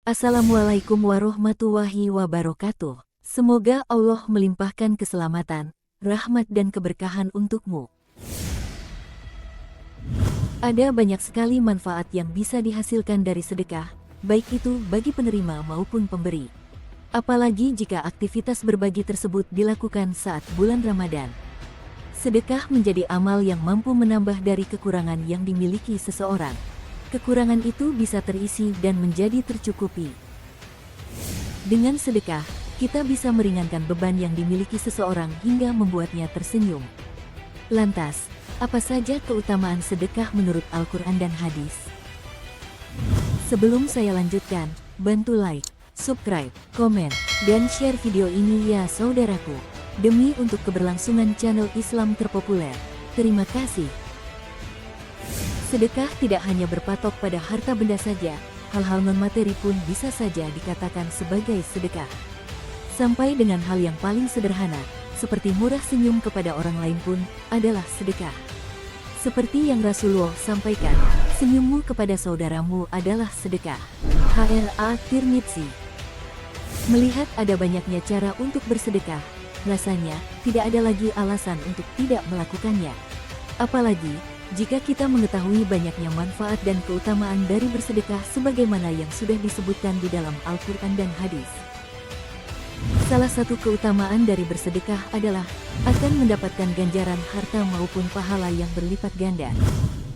Assalamualaikum warahmatullahi wabarakatuh. Semoga Allah melimpahkan keselamatan, rahmat dan keberkahan untukmu. Ada banyak sekali manfaat yang bisa dihasilkan dari sedekah, baik itu bagi penerima maupun pemberi. Apalagi jika aktivitas berbagi tersebut dilakukan saat bulan Ramadan. Sedekah menjadi amal yang mampu menambah dari kekurangan yang dimiliki seseorang. Kekurangan itu bisa terisi dan menjadi tercukupi. Dengan sedekah, kita bisa meringankan beban yang dimiliki seseorang hingga membuatnya tersenyum. Lantas, apa saja keutamaan sedekah menurut Al-Quran dan hadis? Sebelum saya lanjutkan, bantu like, subscribe, komen, dan share video ini ya saudaraku. Demi untuk keberlangsungan channel Islam terpopuler. Terima kasih. Sedekah tidak hanya berpatok pada harta benda saja, hal-hal non-materi pun bisa saja dikatakan sebagai sedekah. Sampai dengan hal yang paling sederhana, seperti murah senyum kepada orang lain pun, adalah sedekah. Seperti yang Rasulullah sampaikan, senyummu kepada saudaramu adalah sedekah. H.R.A. Tirmidzi. Melihat ada banyaknya cara untuk bersedekah, rasanya tidak ada lagi alasan untuk tidak melakukannya. Apalagi jika kita mengetahui banyaknya manfaat dan keutamaan dari bersedekah sebagaimana yang sudah disebutkan di dalam Al-Quran dan hadis. Salah satu keutamaan dari bersedekah adalah akan mendapatkan ganjaran harta maupun pahala yang berlipat ganda.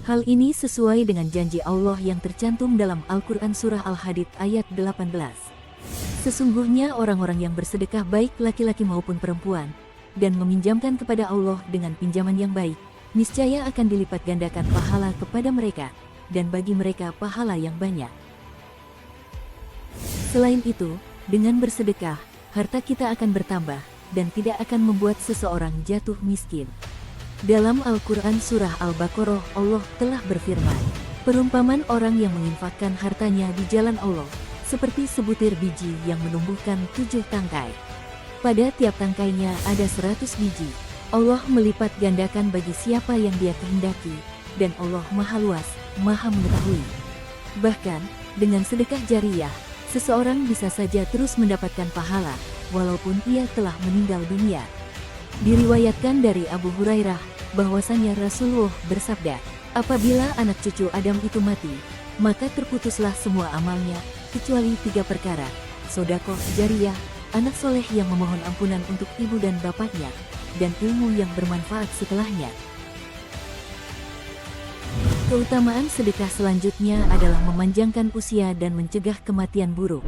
Hal ini sesuai dengan janji Allah yang tercantum dalam Al-Quran Surah Al-Hadid ayat 18. Sesungguhnya orang-orang yang bersedekah baik laki-laki maupun perempuan, dan meminjamkan kepada Allah dengan pinjaman yang baik, niscaya akan dilipat gandakan pahala kepada mereka, dan bagi mereka pahala yang banyak. Selain itu, dengan bersedekah, harta kita akan bertambah, dan tidak akan membuat seseorang jatuh miskin. Dalam Al-Quran Surah Al-Baqarah Allah telah berfirman, perumpamaan orang yang menginfakkan hartanya di jalan Allah, seperti sebutir biji yang menumbuhkan 7 tangkai. Pada tiap tangkainya ada 100 biji. Allah melipat gandakan bagi siapa yang Dia kehendaki, dan Allah Maha Luas, Maha Mengetahui. Bahkan, dengan sedekah jariyah, seseorang bisa saja terus mendapatkan pahala, walaupun ia telah meninggal dunia. Diriwayatkan dari Abu Hurairah, bahwasannya Rasulullah bersabda, apabila anak cucu Adam itu mati, maka terputuslah semua amalnya, kecuali 3 perkara, sedekah jariyah, anak soleh yang memohon ampunan untuk ibu dan bapaknya, dan ilmu yang bermanfaat setelahnya. Keutamaan sedekah selanjutnya adalah memanjangkan usia dan mencegah kematian buruk.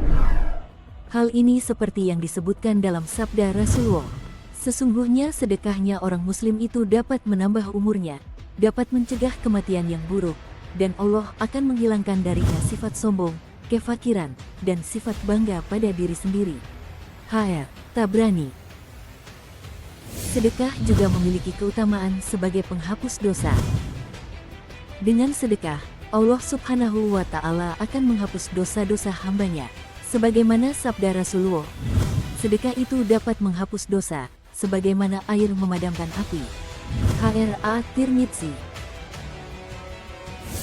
Hal ini seperti yang disebutkan dalam sabda Rasulullah, sesungguhnya sedekahnya orang muslim itu dapat menambah umurnya, dapat mencegah kematian yang buruk, dan Allah akan menghilangkan darinya sifat sombong, kefakiran, dan sifat bangga pada diri sendiri. H.R. Tabrani. Sedekah juga memiliki keutamaan sebagai penghapus dosa. Dengan sedekah, Allah Subhanahu wa Ta'ala akan menghapus dosa-dosa hambanya. Sebagaimana sabda Rasulullah, sedekah itu dapat menghapus dosa, sebagaimana air memadamkan api. H.R.A. Tirmidzi.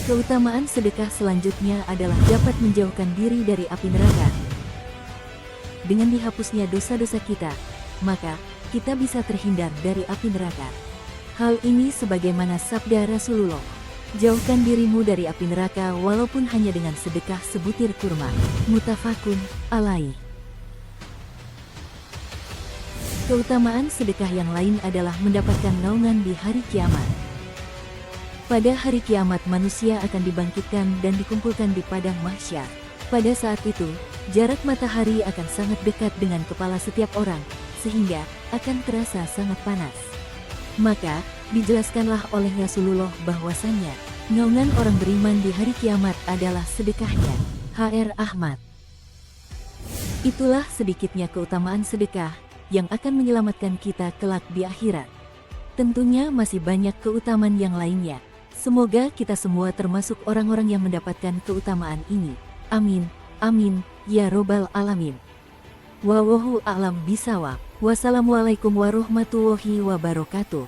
Keutamaan sedekah selanjutnya adalah dapat menjauhkan diri dari api neraka. Dengan dihapusnya dosa-dosa kita, maka kita bisa terhindar dari api neraka. Hal ini sebagaimana sabda Rasulullah, jauhkan dirimu dari api neraka walaupun hanya dengan sedekah sebutir kurma. Muttafaqun alaih. Keutamaan sedekah yang lain adalah mendapatkan naungan di hari kiamat. Pada hari kiamat manusia akan dibangkitkan dan dikumpulkan di padang mahsyar. Pada saat itu, jarak matahari akan sangat dekat dengan kepala setiap orang, sehingga akan terasa sangat panas. Maka, dijelaskanlah oleh Rasulullah bahwasannya, naungan orang beriman di hari kiamat adalah sedekahnya. H.R. Ahmad. Itulah sedikitnya keutamaan sedekah, yang akan menyelamatkan kita kelak di akhirat. Tentunya masih banyak keutamaan yang lainnya. Semoga kita semua termasuk orang-orang yang mendapatkan keutamaan ini. Amin, amin, ya robbal alamin. Wallahu a'lam bishawab. Wassalamualaikum warahmatullahi wabarakatuh.